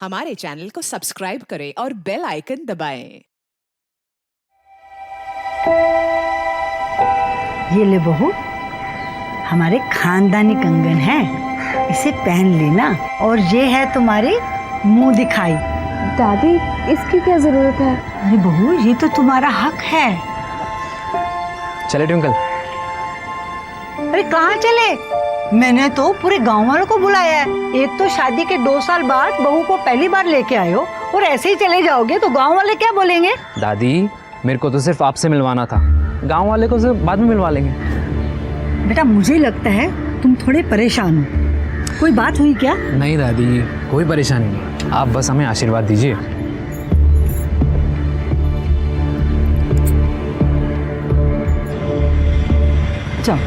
हमारे चैनल को सब्सक्राइब करें और बेल आइकन दबाएं। ये ले बहू, हमारे खानदानी कंगन है, इसे पहन लेना। और ये है तुम्हारी मुंह दिखाई। दादी, इसकी क्या जरूरत है? अरे बहू, ये तो तुम्हारा हक है। चले ट्विंकल। अरे कहाँ चले? मैंने तो पूरे गांव वालों को बुलाया है। एक तो शादी के 2 साल बाद बहू को पहली बार लेके आए हो और ऐसे ही चले जाओगे तो गांव वाले क्या बोलेंगे? दादी, मेरे को तो सिर्फ आपसे मिलवाना था, गांव वाले को सिर्फ बाद में मिलवा लेंगे। बेटा, मुझे लगता है तुम थोड़े परेशान हो। कोई बात हुई क्या? नहीं दादी, कोई परेशानी नहीं, आप बस हमें आशीर्वाद दीजिए। जाओ।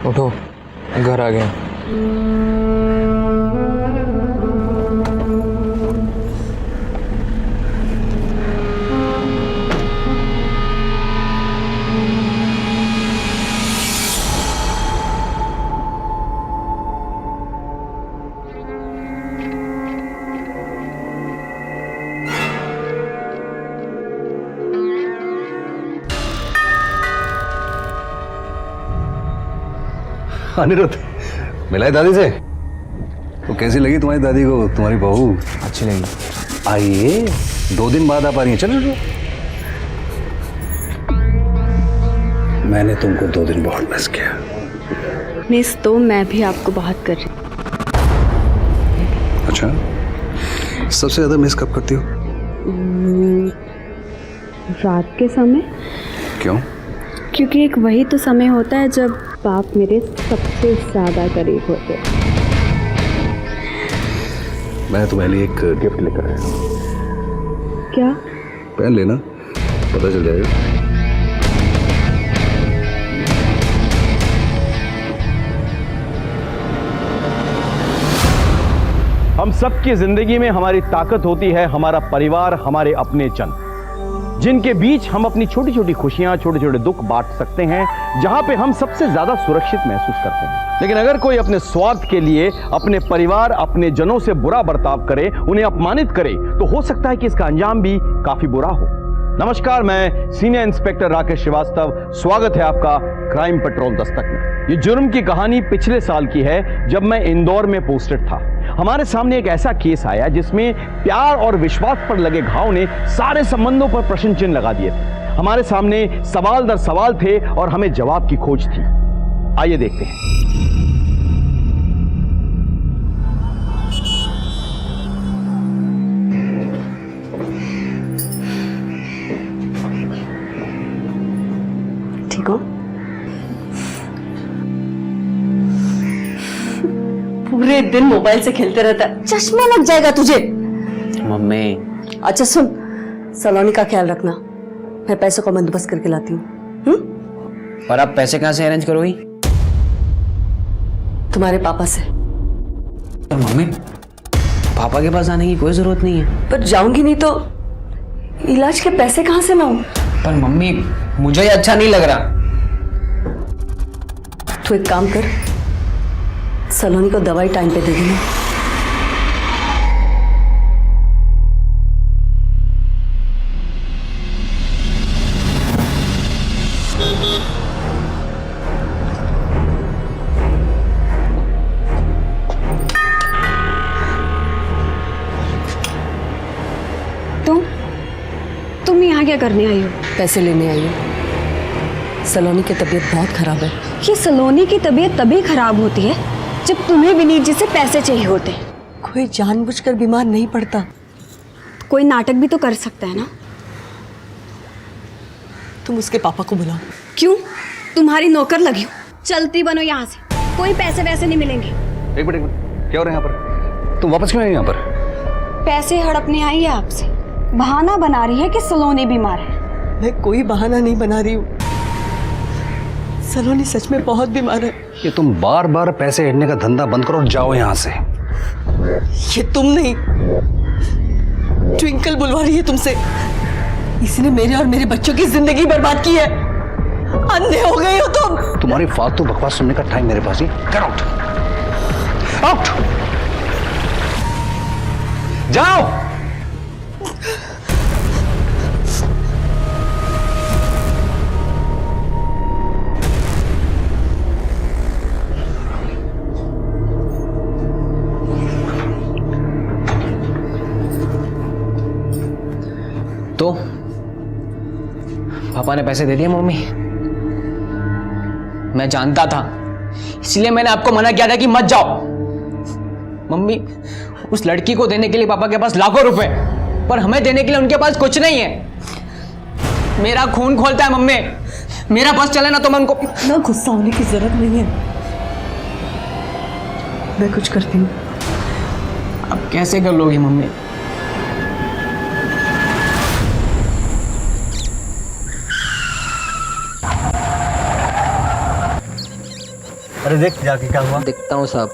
उठो, घर आ गए। अनिरुद्ध, मिला है दादी से? तो कैसी लगी तुम्हारी दादी को तुम्हारी बहू? अच्छी लगी। आइए, 2 दिन बाद आप आ रही हैं। चलो चलो। मैंने तुमको 2 दिन बहुत मिस किया। मिस तो मैं भी आपको बहुत कर रही हूँ। अच्छा, सबसे ज्यादा मिस कब करती हो? रात के समय। क्यों? क्योंकि एक वही तो समय होता है जब बाप मेरे सबसे ज्यादा करीब होते हैं। मैं तुम्हारे लिए एक गिफ्ट लेकर आया हूँ। क्या? पहन लेना, पता चल जाएगा। हम सबकी जिंदगी में हमारी ताकत होती है हमारा परिवार, हमारे अपने जन, जिनके बीच हम अपनी छोटी छोटी खुशियां, छोटे छोटे दुख बांट सकते हैं, जहां पे हम सबसे ज्यादा सुरक्षित महसूस करते हैं। लेकिन अगर कोई अपने स्वार्थ के लिए अपने परिवार, अपने जनों से बुरा बर्ताव करे, उन्हें अपमानित करे, तो हो सकता है कि इसका अंजाम भी काफी बुरा हो। नमस्कार, मैं सीनियर इंस्पेक्टर राकेश श्रीवास्तव। स्वागत है आपका क्राइम पेट्रोल दस्तक में। ये जुर्म की कहानी पिछले साल की है, जब मैं इंदौर में पोस्टेड था। हमारे सामने एक ऐसा केस आया जिसमें प्यार और विश्वास पर लगे घाव ने सारे संबंधों पर प्रश्न चिन्ह लगा दिए थे। हमारे सामने सवाल दर सवाल थे और हमें जवाब की खोज थी। आइए देखते हैं। ठीक हो? पूरे दिन मोबाइल से खेलते रहता है, चश्मा लग जाएगा तुझे। मम्मी। अच्छा सुन, सलोनी का ख्याल रखना, मैं पैसों का बंदोबस्त करके लाती हूँ। और आप पैसे कहाँ से अरेंज करोगी? तुम्हारे पापा से। पर मम्मी, पापा के पास आने की कोई जरूरत नहीं है। पर जाऊंगी नहीं तो इलाज के पैसे कहाँ से लाऊं? पर मम्मी, मुझे ये अच्छा नहीं लग रहा। तू एक काम कर, सलोनी को दवाई टाइम पे दे देना। तुम यहाँ क्या करने आई हो? पैसे लेने आई हूँ। सलोनी की तबीयत बहुत खराब है। ये सलोनी की तबीयत तभी खराब होती है जब तुम्हें विनीत जी से पैसे चाहिए होते हैं। कोई जानबूझकर बीमार नहीं पड़ता। कोई नाटक भी तो कर सकता है ना। तुम उसके पापा को बुलाओ। क्यों? तुम्हारी नौकर लगी हूँ, चलती बनो यहाँ से, कोई पैसे वैसे नहीं मिलेंगे। एक मिनट क्या हो रहा है यहाँ पर? तुम वापस क्यों आई यहाँ पर? पैसे हड़पने आई है आपसे, बहाना बना रही है कि सलोनी बीमार है। मैं कोई बहाना नहीं बना रही हूँ, सलोनी सच में बहुत बीमार है। ये तुम बार बार पैसे हेडने का धंधा बंद करो और जाओ यहाँ से। ये तुम नहीं, ट्विंकल बुलवा रही है तुमसे। इसने मेरे और मेरे बच्चों की जिंदगी बर्बाद की है। अंधे हो गए हो तुम। तुम्हारी फालतू बकवास सुनने का टाइम मेरे पास नहीं। गेट आउट, आउट, जाओ। तो पापा ने पैसे दे दिए मम्मी? मैं जानता था, इसलिए मैंने आपको मना किया था कि मत जाओ। मम्मी, उस लड़की को देने के लिए पापा के पास लाखों रुपए, पर हमें देने के लिए उनके पास कुछ नहीं है। मेरा खून खोलता है मम्मी, मेरा बस चले ना तो मैं उनको। ना गुस्सा होने की जरूरत नहीं है, मैं कुछ करती हूँ। अब कैसे कर लोगी मम्मी? अरे देख जाके क्या हुआ। देखता हूँ साहब।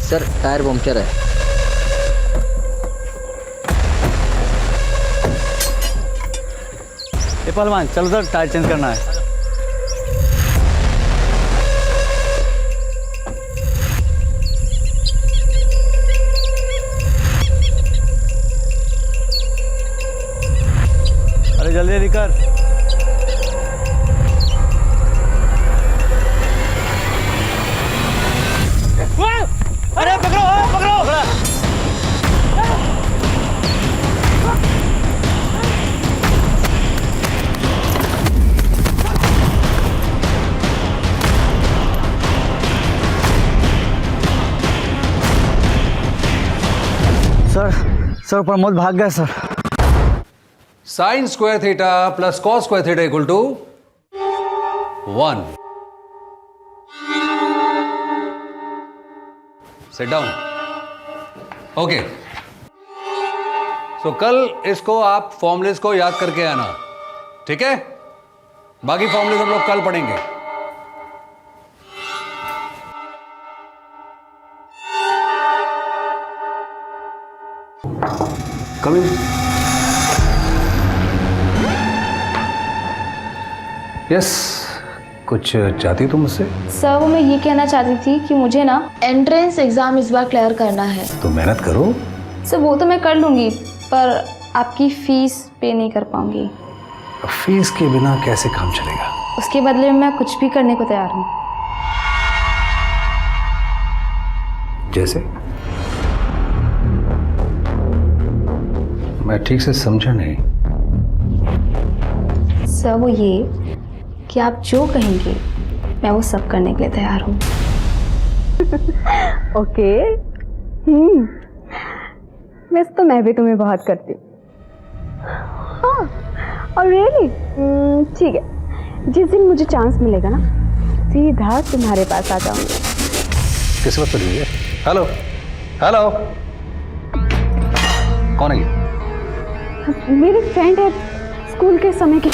सर टायर पंक्चर है। ए पहलवान चलो सर, टायर चेंज करना है। अरे जल्दी जल्दी कर। अरे पकड़ो पकड़ो। सर प्रमोद भाग गया sir. Sine square theta plus cos square theta equal to 1। Sit down. Okay, so कल इसको आप फॉर्मूलेस को याद करके आना, ठीक है? बाकी फॉर्मूलेस हम लोग कल पढ़ेंगे। कम इन। यस, कुछ चाहती तुम मुझसे? सर वो मैं ये कहना चाहती थी कि मुझे ना एंट्रेंस एग्ज़ाम इस बार क्लियर करना है। तो मेहनत करो। सर वो तो मैं कर लूँगी, पर आपकी फ़ीस पे नहीं कर पाऊँगी। फीस के बिना कैसे काम चलेगा? उसके बदले में मैं कुछ भी करने को तैयार हूँ। जैसे? मैं ठीक से समझा नहीं। सर वो ये कि आप जो कहेंगे मैं वो सब करने के लिए तैयार हूँ। ओके। वैसे तो मैं भी तुम्हें बहुत करती हूँ। हाँ, और रियली ठीक है, जिस दिन मुझे चांस मिलेगा ना सीधा तुम्हारे पास आ जाऊंगी। किस वक्त रही है? हेलो हेलो, कौन है ये? मेरी फ्रेंड है स्कूल के समय की।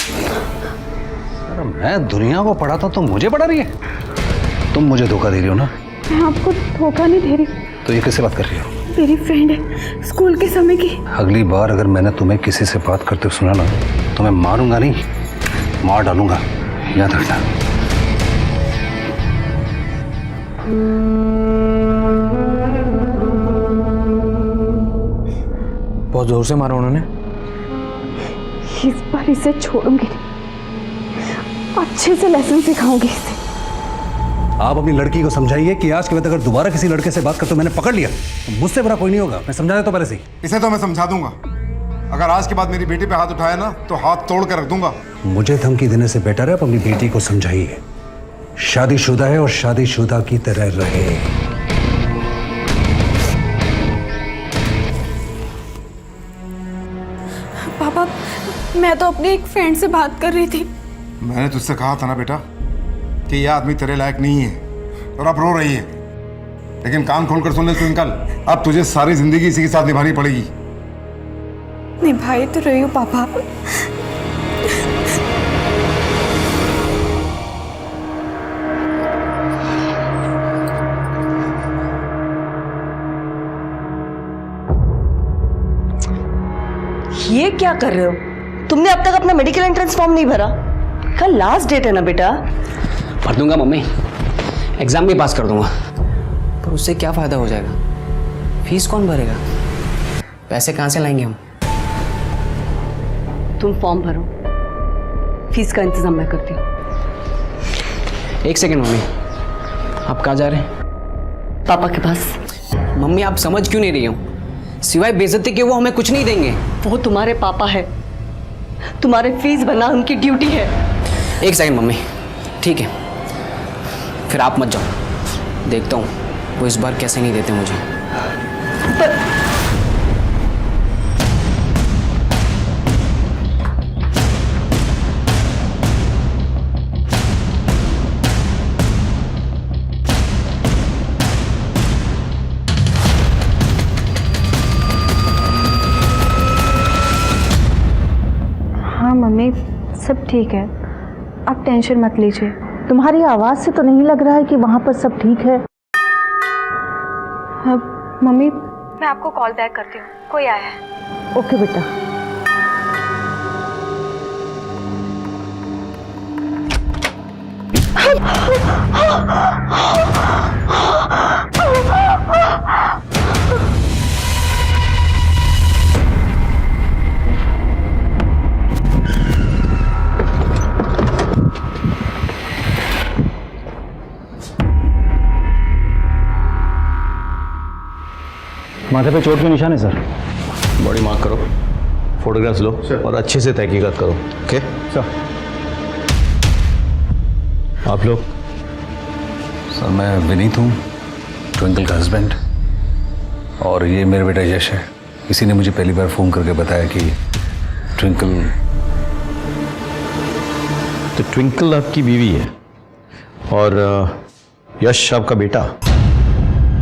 अरे मैं दुनिया को पढ़ाता तो मुझे पढ़ा रही है? तुम मुझे धोखा दे रही हो ना? मैं आपको धोखा नहीं दे रही। तो ये किससे बात कर रही हो? मेरी फ्रेंड है स्कूल के समय की। अगली बार अगर मैंने तुम्हें किसी से बात करते हुए सुना ना तो मैं मारूंगा नहीं, मार डालूंगा, याद रखना। बहुत जोर से मारा उन्होंने। इस बार इसे छोड़ूंगी, अच्छे से लेसन सिखाऊंगी इसे। आप अपनी लड़की को समझाइए कि आज के बाद अगर दोबारा किसी लड़के से बात करते मैंने पकड़ लिया तो मुझसे बुरा कोई नहीं होगा। मैं समझा देता हूं पहले से ही। इसे तो मैं समझा दूंगा, अगर आज के बाद मेरी बेटी पे हाथ उठाया ना तो हाथ तोड़ कर रख दूंगा। मुझे धमकी देने से बेटर है आप अपनी बेटी को समझाइए, शादीशुदा है और शादीशुदा की तरह रहे। मैं तो अपनी एक फ्रेंड से बात कर रही थी। मैंने तुझसे कहा था ना बेटा कि ये आदमी तेरे लायक नहीं है, और अब रो रही है। लेकिन कान खोलकर सुन ले ट्विंकल, अब तुझे सारी जिंदगी इसी के साथ निभानी पड़ेगी। निभाई तो रही हूँ पापा। ये क्या कर रहे हो? तुमने अब तक अपना मेडिकल एंट्रेंस फॉर्म नहीं भरा? कल लास्ट डेट है ना बेटा। भर दूंगा मम्मी, एग्जाम भी पास कर दूंगा, पर उससे क्या फायदा हो जाएगा? फीस कौन भरेगा? पैसे कहाँ से लाएंगे हम? तुम फॉर्म भरो, फीस का इंतजाम मैं करती हूँ। एक सेकेंड मम्मी, आप कहाँ जा रहे हैं? पापा के पास। मम्मी आप समझ क्यों नहीं रही हो? सिवाय बेइज्जती के वो हमें कुछ नहीं देंगे। वो तुम्हारे पापा है, तुम्हारे फीस भरना उनकी ड्यूटी है। एक सेकंड मम्मी, ठीक है, फिर आप मत जाओ, देखता हूँ वो इस बार कैसे नहीं देते मुझे। हाँ मम्मी, सब ठीक है, आप टेंशन मत लीजिए। तुम्हारी आवाज़ से तो नहीं लग रहा है कि वहाँ पर सब ठीक है। हाँ मम्मी, मैं आपको कॉल बैक करती हूँ, कोई आया है। ओके बेटा। माथे पे चोट के निशान है सर। बॉडी मार्क करो, फोटोग्राफ्स लो और अच्छे से तहकीकात करो। Okay sir. आप लोग? सर मैं विनीत हूँ, ट्विंकल का हस्बैंड, और ये मेरा बेटा यश है। किसी ने मुझे पहली बार फ़ोन करके बताया कि ट्विंकल। तो ट्विंकल आपकी बीवी है और यश आपका बेटा?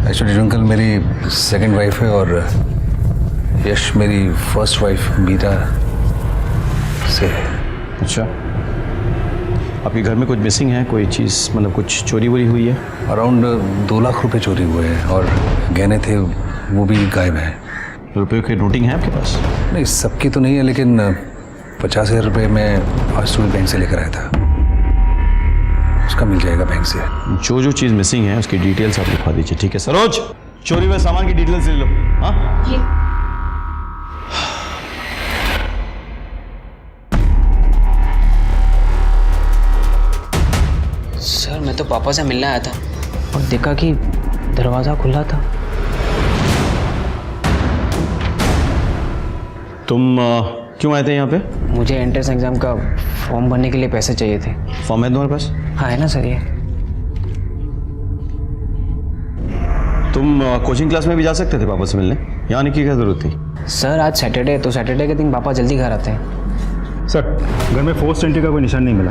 एक्चुअली ट्विंकल मेरी सेकंड वाइफ है और यश मेरी फर्स्ट वाइफ मीरा से है। अच्छा, आपके घर में कुछ मिसिंग है? कोई चीज़ मतलब कुछ चोरी वोरी हुई है? अराउंड 2 लाख रुपए चोरी हुए हैं और गहने थे वो भी गायब हैं। रुपये की नोटिंग है आपके पास? नहीं, सबकी तो नहीं है, लेकिन 50,000 रुपये मैं आज सुबह बैंक से लेकर आया था, उसका मिल जाएगा बैंक से। जो जो चीज़ मिसिंग है उसकी डिटेल्स आप लिखवा दीजिए, ठीक है? सरोज, चोरी हुए सामान की डिटेल्स ले लो। हाँ जी। सर मैं तो पापा से मिलने आया था और देखा कि दरवाज़ा खुला था। तुम क्यों आए थे यहाँ पे? मुझे एंट्रेंस एग्ज़ाम का फॉर्म भरने के लिए पैसे चाहिए थे। फॉर्म है तुम्हारे पास? हाँ है ना सर ये। तुम कोचिंग क्लास में भी जा सकते थे पापा से मिलने, यहाँ आने की क्या ज़रूरत थी? सर आज सैटरडे है तो सैटरडे के दिन पापा जल्दी घर आते हैं। सर घर में फोर्स एंट्री का कोई निशान नहीं मिला,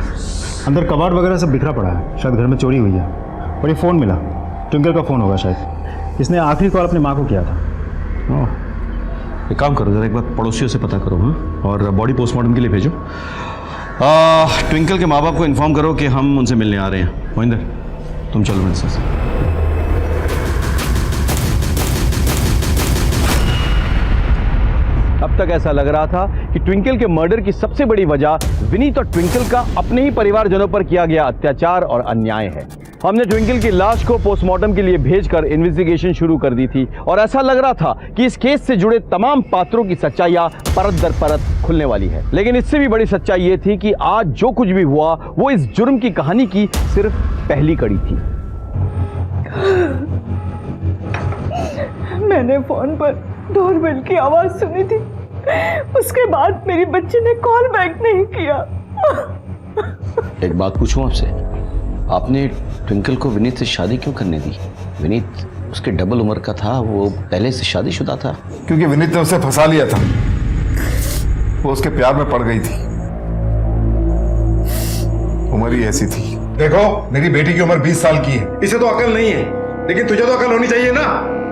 अंदर कबाड़ वगैरह सब बिखरा पड़ा है, शायद घर में चोरी हुई है। और ये फ़ोन मिला, ट्विंकल का फ़ोन होगा शायद, इसने आखिरी कॉल अपनी माँ को किया था। एक काम करो, जरा एक बार पड़ोसियों से पता करो। हाँ, और बॉडी पोस्टमार्टम के लिए भेजो। ट्विंकल के माँ बाप को इन्फॉर्म करो कि हम उनसे मिलने आ रहे हैं। मोहिंदर तुम चलो मेरे साथ। अब तक ऐसा लग रहा था कि ट्विंकल के मर्डर की सबसे बड़ी वजह विनीत और ट्विंकल का अपने ही परिवारजनों पर किया गया अत्याचार और अन्याय है। हमने ट्विंकल की लाश को पोस्टमार्टम के लिए भेजकर इन्वेस्टिगेशन शुरू कर दी थी और ऐसा लग रहा था कि इस केस से जुड़े तमाम पात्रों की सच्चाइयां परत दर परत खुलने वाली है। लेकिन इससे भी बड़ी सच्चाई ये थी कि आज जो कुछ भी हुआ वो इस जुर्म की कहानी की सिर्फ पहली कड़ी थी। मैंने फोन पर डोरबेल की आवाज सुनी थी, उसके बाद मेरी बच्ची ने कॉल बैक नहीं किया। एक बात पूछूं आपसे, आपने ट्विंकल को विनीत से शादी क्यों करने दी? विनीत उसके डबल उम्र का था, वो पहले से शादीशुदा था। क्योंकि विनीत ने उसे फंसा लिया था। वो उसके प्यार में पड़ गई थी। उम्र ही ऐसी थी। देखो, मेरी बेटी की उम्र 20 साल की है, इसे तो अकल नहीं है, लेकिन तुझे तो अकल होनी चाहिए ना।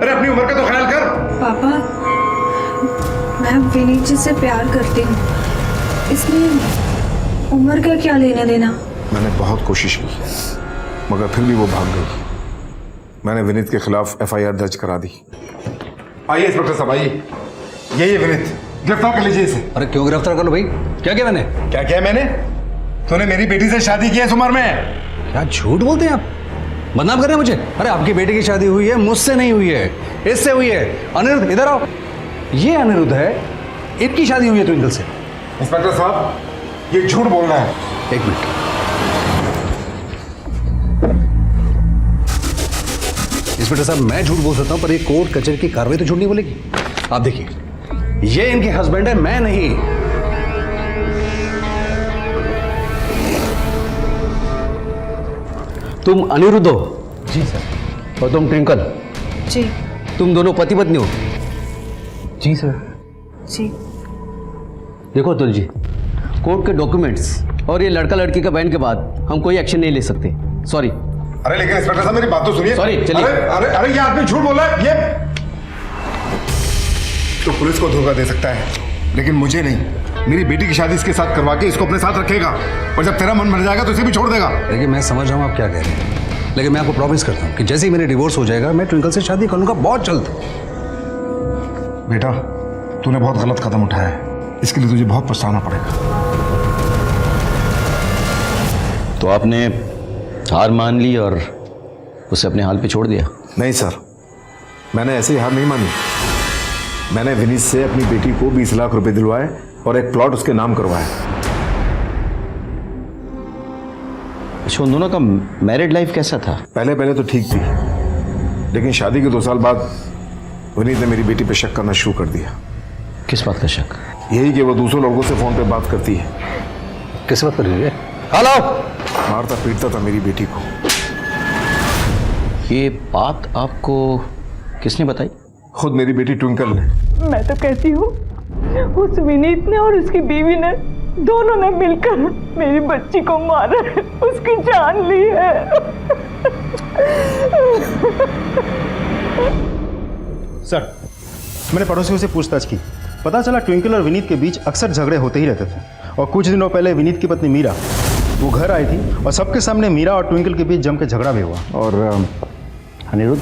अरे अपनी उम्र का तो ख्याल कर। पापा, मैं विनीत जी से प्यार करती हूँ, इसमें उम्र का क्या लेना देना। मैंने बहुत कोशिश की, मगर फिर भी वो भाग गई। मैंने विनीत के खिलाफ FIR दर्ज करा दी। आइए इंस्पेक्टर साहब, आइए। यही है विनीत, गिरफ्तार कर लीजिए इसे। अरे क्यों गिरफ्तार कर लो भाई? क्या किया मैंने? क्या किया मैंने? तूने मेरी बेटी से शादी की है इस उम्र में। क्या झूठ बोलते हैं आप? बदनाम कर रहे हैं मुझे? अरे आपकी बेटी की शादी हुई है, मुझसे नहीं हुई है, इससे हुई है। अनिरुद्ध इधर आओ। ये अनिरुद्ध है, इनकी शादी हुई है ट्विंकल से। इंस्पेक्टर साहब, ये झूठ बोल रहा है। एक मिनट। इंस्पेक्टर साहब, मैं झूठ बोल सकता हूं, पर ये कोर्ट कचहरी की कार्रवाई तो झूठ नहीं बोलेगी। आप देखिए, ये इनके हस्बैंड है, मैं नहीं। तुम अनिरुद्ध हो? जी सर। और तुम ट्विंकल? जी। तुम दोनों पति पत्नी हो? जी सर। जी। देखो अतुल जी, कोर्ट के डॉक्यूमेंट्स और ये लड़का लड़की का बयान के बाद हम कोई एक्शन नहीं ले सकते। सॉरी। अरे लेकिन इंस्पेक्टर साहब, मेरी बात तो सुनिए। Sorry, चलिए। अरे अरे अरे, ये आदमी झूठ बोल रहा है। ये तो पुलिस को धोखा दे सकता है, लेकिन मुझे नहीं। मेरी बेटी की शादी इसके साथ करवा के इसको अपने साथ रखेगा, और जब तेरा मन भर जाएगा तो इसे भी छोड़ देगा। देखिए, मैं समझ रहा हूँ आप क्या कह रहे हैं, लेकिन मैं आपको प्रॉमिस करता हूँ कि जैसे ही मेरे डिवोर्स हो जाएगा, मैं ट्विंकल से शादी करूँगा बहुत जल्द। बेटा, तूने बहुत गलत कदम उठाया है, इसके लिए तुझे बहुत पछताना पड़ेगा। तो आपने हार मान ली और उसे अपने हाल पे छोड़ दिया? नहीं सर, मैंने ऐसे ही हार नहीं मानी। मैंने विनीत से अपनी बेटी को 20 लाख रुपए दिलवाए और एक प्लॉट उसके नाम करवाया। अच्छा, उन दोनों का मैरिड लाइफ कैसा था? पहले तो ठीक थी, लेकिन शादी के 2 साल बाद विनीत ने मेरी बेटी पे शक करना शुरू कर दिया। किस बात का शक? यही कि वो दूसरे लोगों से फोन पे बात करती है। किस बात कर रही है? हेलो। मारता पीटता था मेरी बेटी को। ये बात आपको किसने बताई? खुद मेरी बेटी ट्विंकल ने। मैं तो कहती हूँ उस विनीत ने और उसकी बीवी ने दोनों ने मिलकर मेरी बच्ची को मारा है, उसकी जान ली है। सर, मैंने पड़ोसियों से पूछताछ की, पता चला ट्विंकल और विनीत के बीच अक्सर झगड़े होते ही रहते थे। और कुछ दिनों पहले विनीत की पत्नी मीरा वो घर आई थी और सबके सामने मीरा और ट्विंकल के बीच जम के झगड़ा भी हुआ। और अनिरुद्ध?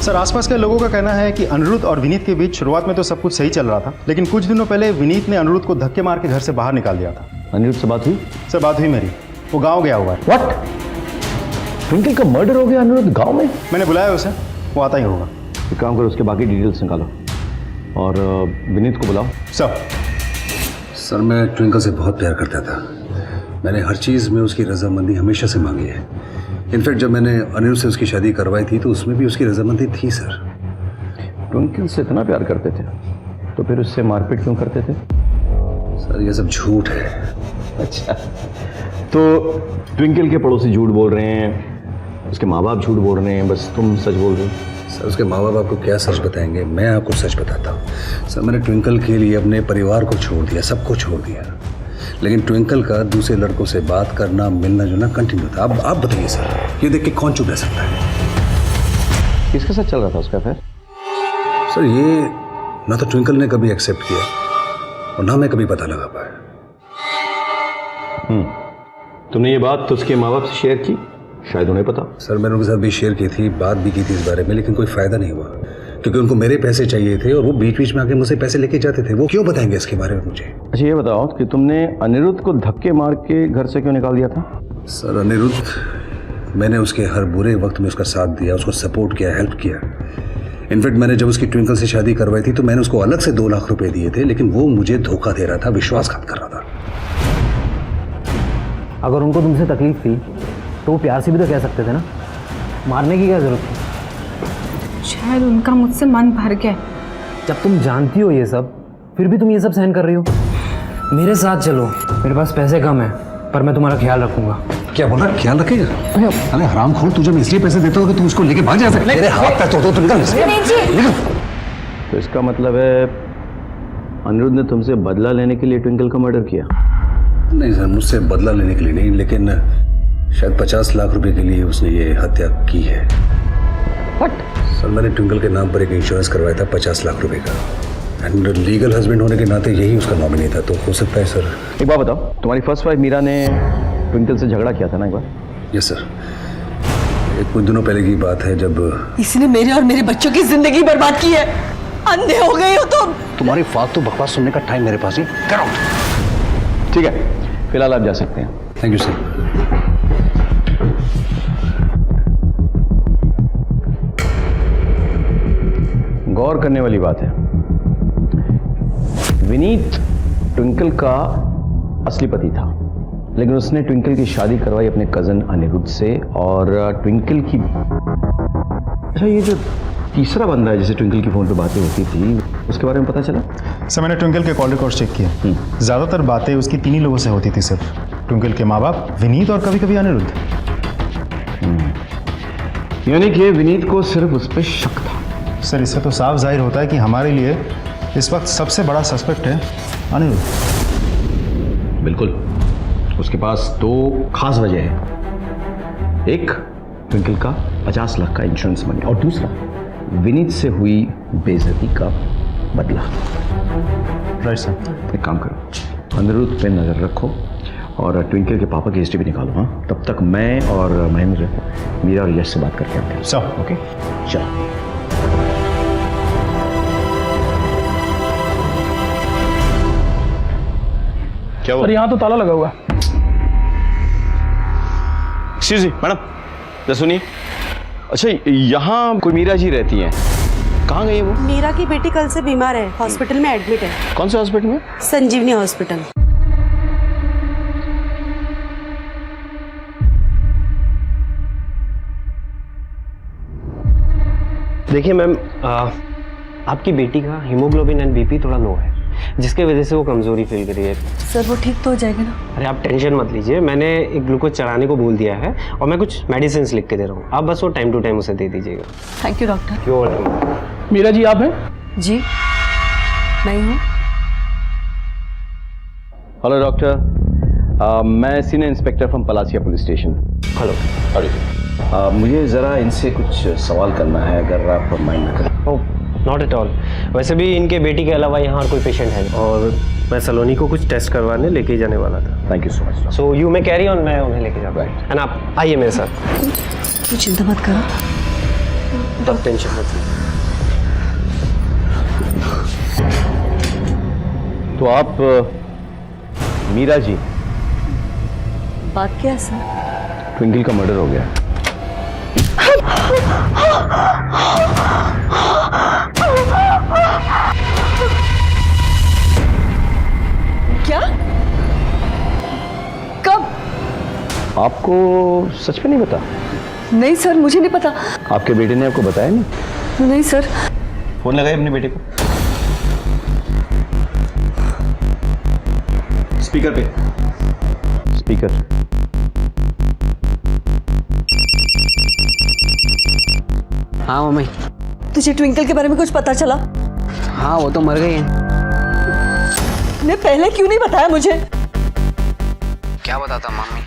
सर, आसपास के लोगों का कहना है कि अनिरुद्ध और विनीत के बीच शुरुआत में तो सब कुछ सही चल रहा था, लेकिन कुछ दिनों पहले विनीत ने अनिरुद्ध को धक्के मार के घर से बाहर निकाल दिया था। अनिरुद्ध से बात हुई? सर, बात हुई मेरी, वो गाँव गया हुआ है। व्हाट? ट्विंकल का मर्डर हो गया अनिरुद्ध गाँव में? मैंने बुलाया उसे, वो आता ही होगा। एक काम करो, उसके बाकी डिटेल्स निकालो और विनीत को बुलाओ। सर, मैं ट्विंकल से बहुत प्यार करता था। मैंने हर चीज़ में उसकी रजामंदी हमेशा से मांगी है। इनफैक्ट जब मैंने अनिरुद्ध से उसकी शादी करवाई थी तो उसमें भी उसकी रजामंदी थी। सर, ट्विंकल से इतना प्यार करते थे तो फिर उससे मारपीट क्यों करते थे? सर, ये सब झूठ है। अच्छा, तो ट्विंकल के पड़ोसी झूठ बोल रहे हैं, उसके माँ बाप झूठ बोल रहे हैं, बस तुम सच बोल रहे हो? सर, उसके माँ बाप आपको क्या सच बताएंगे, मैं आपको सच बताता हूँ। सर, मैंने ट्विंकल के लिए अपने परिवार को छोड़ दिया, सबको छोड़ दिया, लेकिन ट्विंकल का दूसरे लड़कों से बात करना, मिलना जुलना कंटिन्यू था। अब आप बताइए सर, ये देख के कौन चुप रह सकता है? किसके साथ चल रहा था उसका अफेयर? सर, ये ना तो ट्विंकल ने कभी एक्सेप्ट किया और ना मैं कभी पता लगा पाया। तुमने ये बात तो उसके माँ बाप से शेयर की? शायद उन्हें पता। सर, मैंने उनके साथ भी शेयर की थी, बात भी की थी इस बारे में, लेकिन कोई फायदा नहीं हुआ, क्योंकि उनको मेरे पैसे चाहिए थे और वो बीच बीच में आके मुझसे पैसे लेके जाते थे। वो क्यों बताएंगे इसके बारे में मुझे? अच्छा, ये बताओ कि तुमने अनिरुद्ध को धक्के मार के घर से क्यों निकाल दिया था? सर, अनिरुद्ध, मैंने उसके हर बुरे वक्त में उसका साथ दिया, उसको सपोर्ट किया, हेल्प किया। इनफैक्ट मैंने जब उसकी ट्विंकल से शादी करवाई थी तो मैंने उसको अलग से 2 लाख रुपए दिए थे, लेकिन वो मुझे धोखा दे रहा था, विश्वासघात कर रहा था। अगर उनको तुमसे तकलीफ थी तो वो प्यार से भी तो कह सकते थे ना, मारने की क्या जरूरत थी? शायद उनका मुझसे मन भर गया। जब तुम जानती हो ये सब, फिर भी तुम ये सब सहन कर रही हो। मेरे साथ चलो, मेरे पास पैसे कम है पर मैं तुम्हारा ख्याल रखूंगा। क्या बोल रहा है, ख्याल रखेगा? अरे हरामखोर, तुझे मैं इसलिए पैसे देता हूँ कि तुम उसको लेके भाग जा सकते। तेरे हाथ पैर तो निकल। तो इसका मतलब है अनिरुद्ध ने तुमसे बदला लेने के लिए ट्विंकल का मर्डर किया? नहीं सर, मुझसे बदला लेने के लिए नहीं, लेकिन शायद 50 लाख रुपए के लिए उसने ये हत्या की है। What? सर मैंने ट्विंकल के नाम पर एक इंश्योरेंस करवाया था 50 लाख रुपए का, एंड लीगल हस्बैंड होने के नाते यही उसका नॉमिनी था, तो हो सकता है सर। एक बात बताओ, तुम्हारी फर्स्ट वाइफ मीरा ने ट्विंकल से झगड़ा किया था ना एक बार? यस सर, एक कुछ दिनों पहले की बात है जब इसने मेरे और मेरे बच्चों की जिंदगी बर्बाद की है। अंधे हो गए हो तुम। तुम्हारी फालतू बकवास सुनने का टाइम मेरे पास नहीं। Get out. ठीक है, फिलहाल आप जा सकते हैं। Thank you sir. गौर करने वाली बात है, विनीत ट्विंकल का असली पति था, लेकिन उसने ट्विंकल की शादी करवाई अपने कजन अनिरुद्ध से। और ट्विंकल की, अच्छा ये जो तीसरा बंदा है जिसे ट्विंकल की फोन पे बातें होती थी, उसके बारे में पता चला? सर मैंने ट्विंकल के कॉल रिकॉर्ड चेक किए, ज़्यादातर बातें उसकी 3 ही लोगों से होती थी सर, ट्विंकल के माँ बाप, विनीत और कभी कभी अनिरुद्ध। यानी कि विनीत को सिर्फ उस पर शक था। सर इससे तो साफ जाहिर होता है कि हमारे लिए इस वक्त सबसे बड़ा सस्पेक्ट है अनिरुद्ध। बिल्कुल, उसके पास 2 खास वजह है। एक, ट्विंकल का 50 लाख का इंश्योरेंस मनी, और दूसरा विनीत से हुई बेइज्जती का बदला। Right sir. एक काम करो, अनिरुद्ध पे नजर रखो और ट्विंकल के पापा की हिस्ट्री भी निकालो। हाँ, तब तक मैं और महेंद्र मीरा और यश से बात करके आते हैं। सर ओके, चलो। क्या हुआ? यहाँ तो ताला लगा हुआ। एक्सक्यूज मी मैडम, जरा सुनिए। अच्छा, यहाँ कोई मीरा जी रहती हैं, कहाँ गई है वो? मीरा की बेटी कल से बीमार है, हॉस्पिटल में एडमिट है। कौन से हॉस्पिटल में? संजीवनी हॉस्पिटल। देखिए मैम, आपकी बेटी का हीमोग्लोबिन एंड बीपी थोड़ा लो है, जिसके वजह से वो कमजोरी फील कर रही है। सर वो ठीक तो हो जाएगा ना? अरे आप टेंशन मत लीजिए, मैंने एक ग्लूकोज चढ़ाने को बोल दिया है और मैं कुछ मेडिसिन लिख के दे रहा हूँ, आप बस वो टाइम टू टाइम उसे दे दीजिएगा। Thank you doctor. क्यों वेलकम। मीरा जी आप हैं? जी मैं हूँ। हेलो डॉक्टर, मैं senior inspector from Palasia police station. Hello. मुझे ज़रा इनसे कुछ सवाल करना है, अगर आप माइंड ना करें। ओह नॉट एट ऑल, वैसे भी इनके बेटी के अलावा यहाँ और कोई पेशेंट है और मैं सलोनी को कुछ टेस्ट करवाने लेके जाने वाला था। Thank you so much. So you may carry on, मैं उन्हें लेके जाऊँगा। एंड आप आइए मेरे साथ। तू चिंता मत करो, आप टेंशन मत लीजिए। तो आप मीरा जी, बात क्या है सर? ट्विंकल का मर्डर हो गया। क्या? कब? आपको सच में नहीं पता? नहीं सर, मुझे नहीं पता। आपके बेटे ने आपको बताया नहीं? नहीं सर। फोन लगाइए अपने बेटे को। स्पीकर पे। स्पीकर। हाँ मम्मी। तुझे ट्विंकल के बारे में कुछ पता चला? हाँ वो तो मर गई है। ने पहले क्यों नहीं बताया मुझे? क्या बताता मम्मी,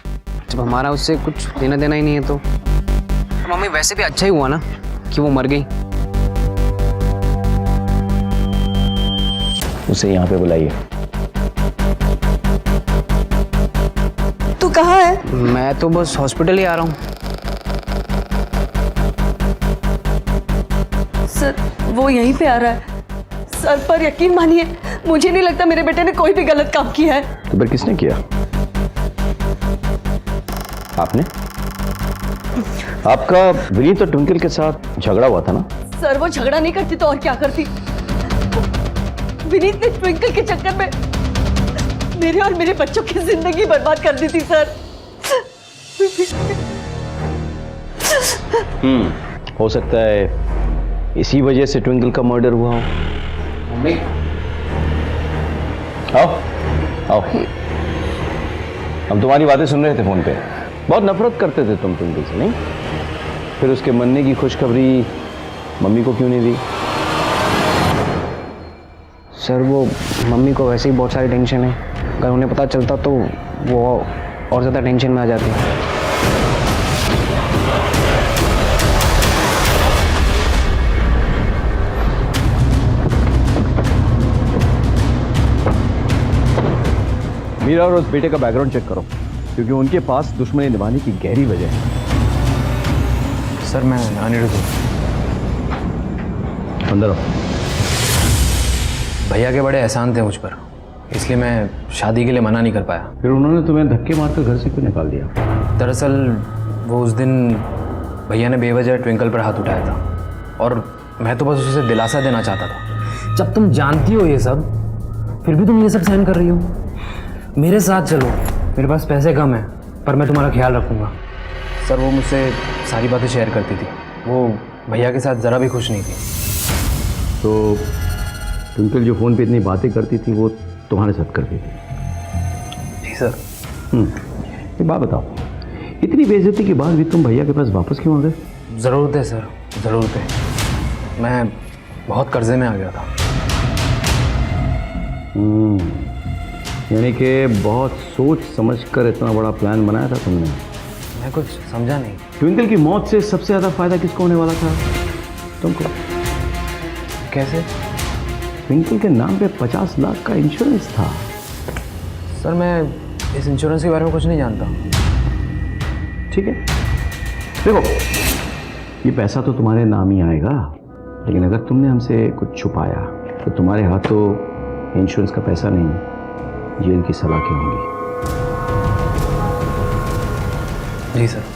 जब हमारा उससे कुछ देना देना ही नहीं है तो मम्मी वैसे भी अच्छा ही हुआ ना कि वो मर गई। उसे यहाँ पे बुलाइए। तू कहाँ है? मैं तो बस हॉस्पिटल ही आ रहा हूँ। सर वो यहीं पे आ रहा है। सर पर यकीन मानिए, मुझे नहीं लगता मेरे बेटे ने कोई भी गलत काम किया है। तो फिर किसने किया? आपने? आपका विनीत और ट्विंकल के साथ झगड़ा हुआ था ना? सर वो झगड़ा नहीं करती तो और क्या करती? विनीत ने ट्विंकल के चक्कर में मेरे और मेरे बच्चों की जिंदगी बर्बाद कर दी थी सर। हो सकता है इसी वजह से ट्विंकल का मर्डर हुआ हो। मम्मी आओ आओ, हम तुम्हारी बातें सुन रहे थे फोन पे। बहुत नफरत करते थे तुम ट्विंकल से, नहीं? फिर उसके मरने की खुशखबरी मम्मी को क्यों नहीं दी? सर वो मम्मी को वैसे ही बहुत सारी टेंशन है, अगर उन्हें पता चलता तो वो और ज़्यादा टेंशन में आ जाती। मीरा और उस बेटे का बैकग्राउंड चेक करो, क्योंकि उनके पास दुश्मनी निभाने की गहरी वजह है। सर मैं अनिरुद्ध हूँ। अंदर आओ। भैया के बड़े एहसान थे मुझ पर, इसलिए मैं शादी के लिए मना नहीं कर पाया। फिर उन्होंने तुम्हें धक्के मारकर घर से क्यों निकाल दिया? दरअसल वो उस दिन भैया ने बेवजह ट्विंकल पर हाथ उठाया था, और मैं तो बस उसे दिलासा देना चाहता था। जब तुम जानती हो ये सब, फिर भी तुम ये सब सहन कर रही हो। मेरे साथ चलो, मेरे पास पैसे कम हैं, पर मैं तुम्हारा ख्याल रखूँगा। सर वो मुझसे सारी बातें शेयर करती थी, वो भैया के साथ ज़रा भी खुश नहीं थी। तो ट्विंकल जो फ़ोन पे इतनी बातें करती थी वो तुम्हारे साथ करती थी? जी सर। एक बात बताओ, इतनी बेइज्जती के बाद भी तुम भैया के पास वापस क्यों आ गए? ज़रूरत है सर, ज़रूरत है। मैं बहुत कर्जे में आ गया था। यानी कि बहुत सोच समझ कर इतना बड़ा प्लान बनाया था तुमने। मैं कुछ समझा नहीं। ट्विंकल की मौत से सबसे ज़्यादा फायदा किसको होने वाला था? तुमको। कैसे? ट्विंकल के नाम पे 50 लाख का इंश्योरेंस था। सर मैं इस इंश्योरेंस के बारे में कुछ नहीं जानता। ठीक है, देखो ये पैसा तो तुम्हारे नाम ही आएगा, लेकिन अगर तुमने हमसे कुछ छुपाया तो तुम्हारे हाथों इंश्योरेंस का पैसा नहीं, जेल की सलाखें होंगी। जी सर।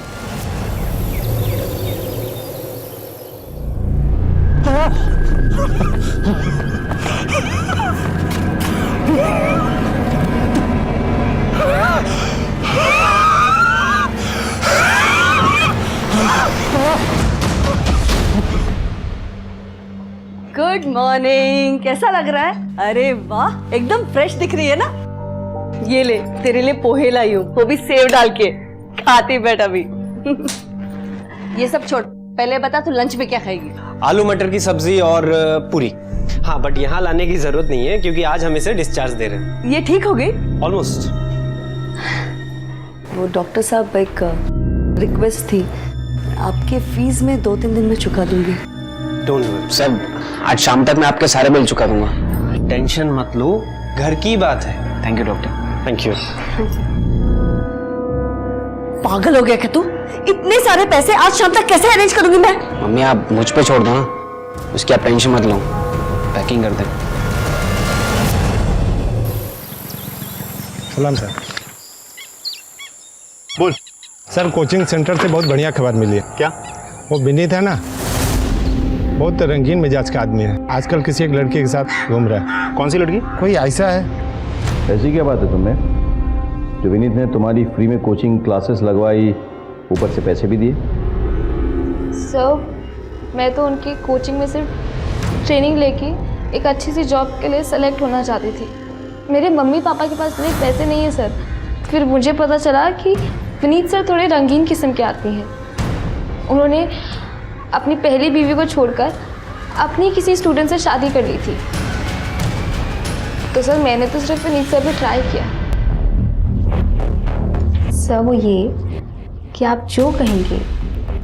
गुड मॉर्निंग, कैसा लग रहा है? अरे वाह, एकदम फ्रेश दिख रही है ना। ये ले, तेरे लिए पोहे लाई हूँ, वो भी सेव डाल के। खाती बैठ अभी। ये सब छोड़, पहले बता तू लंच में क्या खाएगी? आलू मटर की सब्जी और पूरी। हाँ, बट यहाँ लाने की जरूरत नहीं है क्योंकि आज हम इसे डिस्चार्ज दे रहे हैं। ये ठीक हो गई? ऑलमोस्ट। वो डॉक्टर साहब, एक रिक्वेस्ट थी, आपके फीस में 2-3 दिन में चुका दूंगी। डोंट वरी सर, आज शाम तक मैं आपके सारे बिल चुका दूंगा। टेंशन मत लो, घर की बात है। Thank you doctor. Thank you. पागल हो गया क्या तू? इतने सारे पैसे आज शाम तक कैसे अरेंज करूंगी मैं? मम्मी आप मुझ पे छोड़ दो ना, उसकी आप टेंशन मत लो, पैकिंग कर दे। सलाम सर। बोल सर, कोचिंग सेंटर से बहुत बढ़िया खबर मिली है। क्या? वो विनीत है ना, बहुत रंगीन मिजाज का आदमी है, आजकल किसी एक लड़की के साथ घूम रहा है। कौन सी लड़की? कोई ऐसा है। ऐसी क्या बात है तुम्हें? जो विनीत ने तुम्हारी फ्री में कोचिंग क्लासेस लगवाई, ऊपर से पैसे भी दिए? सर मैं तो उनकी कोचिंग में सिर्फ ट्रेनिंग लेके एक अच्छी सी जॉब के लिए सेलेक्ट होना चाहती थी। मेरे मम्मी पापा के पास इतने पैसे नहीं है सर। फिर मुझे पता चला कि विनीत सर थोड़े रंगीन किस्म के आदमी हैं। उन्होंने अपनी पहली बीवी को छोड़कर अपनी किसी स्टूडेंट से शादी कर ली थी। तो सर मैंने तो सिर्फ विनीत सर पे ट्राई किया। सर वो ये कि आप जो कहेंगे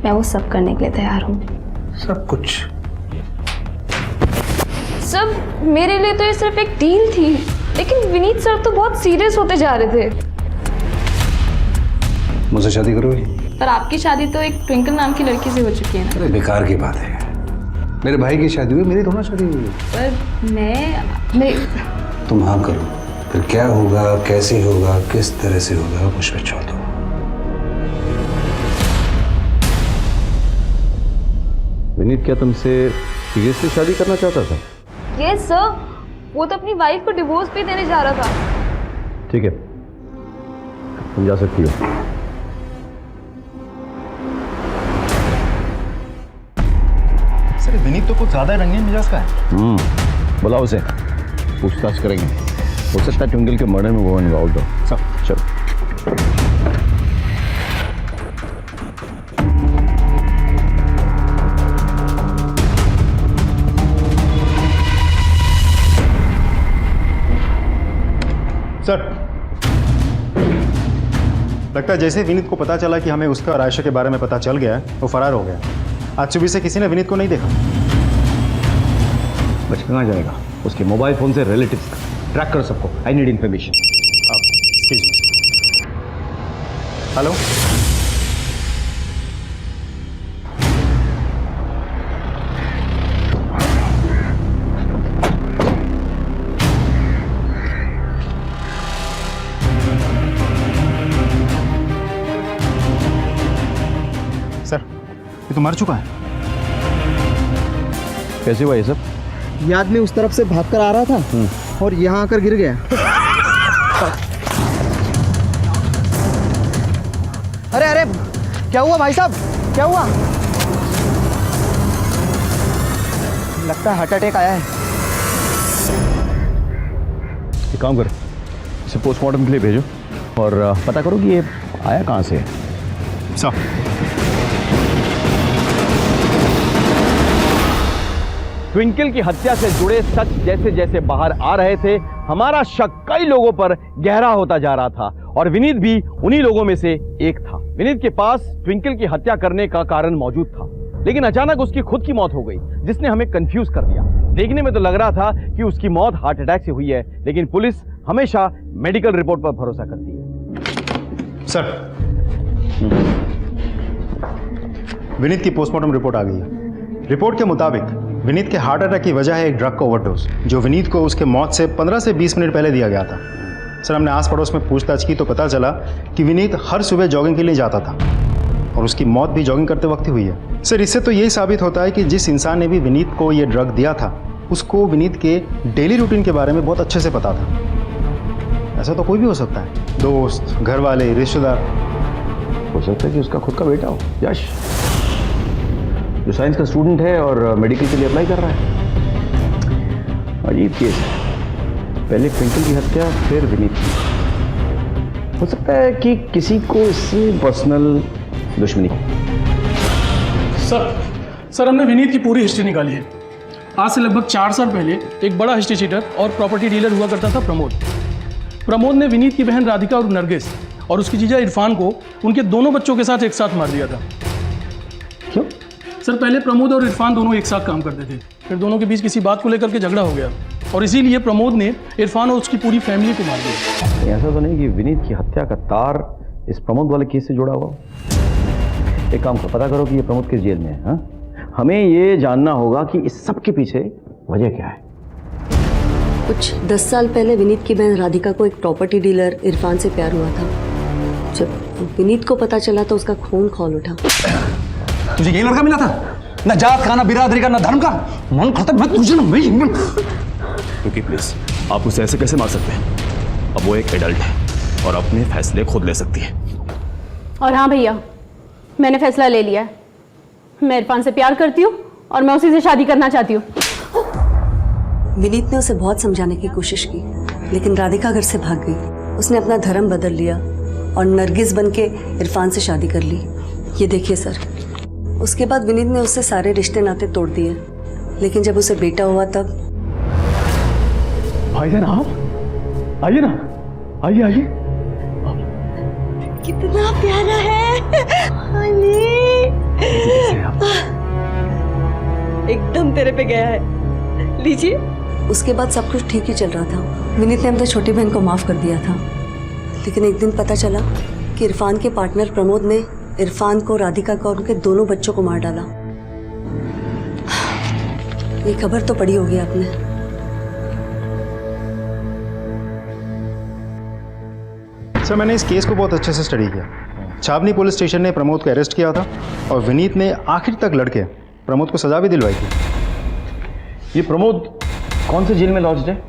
मैं वो सब करने के लिए तैयार हूँ। सब कुछ? सर मेरे लिए तो ये सिर्फ एक डील थी, लेकिन विनीत सर तो बहुत सीरियस होते जा रहे थे। मुझसे शादी करोगे? पर आपकी शादी तो एक ट्विंकल नाम की लड़की से हो चुकी है ना। अरे बेकार की बात है, मेरे भाई की शादी हुई, मेरी थोड़ा शादी हुई। पर मैं तुम हाँ करो, फिर क्या होगा, कैसे होगा, किस तरह से होगा, मुझ पे छोड़ दो। विनीत क्या तुमसे सीरियसली शादी करना चाहता था? यस सर, वो तो अपनी वाइफ को डिवोर्स भी देने जा रहा था। ठीक है, तुम जा सकती हो। सर विनीत तो कुछ ज्यादा रंगीन मिजाज का है। बुलाओ उसे, पूछताछ करेंगे। हो सकता है ट्विंकल के मर्डर में वो इन्वॉल्व हो। सब चलो। सर, लगता है जैसे विनीत को पता चला कि हमें उसका और आयशा के बारे में पता चल गया है, वो फरार हो गया। आज सुबह से किसी ने विनीत को नहीं देखा। बच कहाँ जाएगा? उसके मोबाइल फोन से रिलेटिव्स ट्रैक करो सबको। I need information. Hello, sir, ये तो मर चुका है। कैसे हुआ ये सब? ये आदमी उस तरफ से भागकर आ रहा था और यहाँ आकर गिर गया। अरे अरे, क्या हुआ भाई साहब, क्या हुआ? लगता है हार्ट अटैक आया है। एक काम कर, इसे पोस्टमार्टम के लिए भेजो और पता करो कि ये आया कहाँ से है। ट्विंकल की हत्या से जुड़े सच जैसे जैसे बाहर आ रहे थे, हमारा शक कई लोगों पर गहरा होता जा रहा था और विनीत भी उन्हीं लोगों में से एक था। विनीत के पास ट्विंकल की हत्या करने का कारण मौजूद था, लेकिन अचानक उसकी खुद की मौत हो गई, जिसने हमें कंफ्यूज कर दिया। देखने में तो लग रहा था कि उसकी मौत हार्ट अटैक से हुई है, लेकिन पुलिस हमेशा मेडिकल रिपोर्ट पर भरोसा करती है। सर, विनीत की पोस्टमार्टम रिपोर्ट आ गई है। रिपोर्ट के मुताबिक विनीत के हार्ट अटैक की वजह है एक ड्रग का ओवरडोज, जो विनीत को उसके मौत से 15 से 20 मिनट पहले दिया गया था। सर, हमने आस पड़ोस में पूछताछ की तो पता चला कि विनीत हर सुबह जॉगिंग के लिए जाता था और उसकी मौत भी जॉगिंग करते वक्त ही हुई है। सर, इससे तो यही साबित होता है कि जिस इंसान ने भी विनीत को ये ड्रग दिया था, उसको विनीत के डेली रूटीन के बारे में बहुत अच्छे से पता था। ऐसा तो कोई भी हो सकता है, दोस्त, घर वाले, रिश्तेदार। हो सकता है कि उसका खुद का बेटा हो, यश, जो साइंस का स्टूडेंट है और मेडिकल के लिए अप्लाई कर रहा है। अजीब केस है, पहले ट्विंकल की हत्या, फिर विनीत की। हो सकता है कि किसी को इससे पर्सनल दुश्मनी। सर हमने विनीत की पूरी हिस्ट्री निकाली है। आज से लगभग 4 साल पहले एक बड़ा हिस्ट्री चीटर और प्रॉपर्टी डीलर हुआ करता था प्रमोद ने विनीत की बहन राधिका और नरगिस और उसकी जीजा इरफान को उनके दोनों बच्चों के साथ एक साथ मार दिया था। क्यों? सर, पहले प्रमोद और इरफान दोनों एक साथ काम करते थे, फिर दोनों के बीच किसी बात को लेकर के झगड़ा हो गया और इसीलिए प्रमोद ने इरफान और उसकी पूरी फैमिली को मार दिया। ऐसा तो नहीं कि विनीत की हत्या का तार इस प्रमोद वाले केस से जुड़ा हुआ? एक काम करो, पता करो कि ये प्रमोद किस जेल में है। हाँ, हमें ये जानना होगा कि इस सब के पीछे वजह क्या है। कुछ 10 साल पहले विनीत की बहन राधिका को एक प्रॉपर्टी डीलर इरफान से प्यार हुआ था। जब विनीत को पता चला तो उसका खून खौल उठा। तुझे यही लड़का मिला था? ना जात का, ना बिरादरी का, ना धर्म का, मन करता मैं तुझे ना मैं। क्योंकि प्लीज, आप उसे ऐसे कैसे मार सकते हैं? अब वो एक एडल्ट है और अपने फैसले खुद ले सकती है। और हाँ भैया, मैंने फैसला ले लिया है। मैं इरफान से प्यार करती हूँ और मैं उसी से शादी करना चाहती हूँ। विनीत ने उसे बहुत समझाने की कोशिश की, लेकिन राधिका घर से भाग गई। उसने अपना धर्म बदल लिया और नरगिस बनके इरफान से शादी कर ली। ये देखिए सर, उसके बाद विनीत ने उससे सारे रिश्ते नाते तोड़ दिए, लेकिन जब उसे बेटा हुआ तब। भाईजान आप आइए ना, आइए आइए। कितना प्यारा है एकदम तेरे पे गया है। लीजिए। उसके बाद सब कुछ ठीक ही चल रहा था। विनीत ने अपनी छोटी बहन को माफ कर दिया था, लेकिन एक दिन पता चला कि इरफान के पार्टनर प्रमोद ने इरफान को, राधिका को और उनके दोनों बच्चों को मार डाला। ये खबर तो पढ़ी होगी आपने। सर, मैंने इस केस को बहुत अच्छे से स्टडी किया। छावनी पुलिस स्टेशन ने प्रमोद को अरेस्ट किया था और विनीत ने आखिर तक लड़के प्रमोद को सजा भी दिलवाई थी। ये प्रमोद कौन से जेल में लॉज्ड है?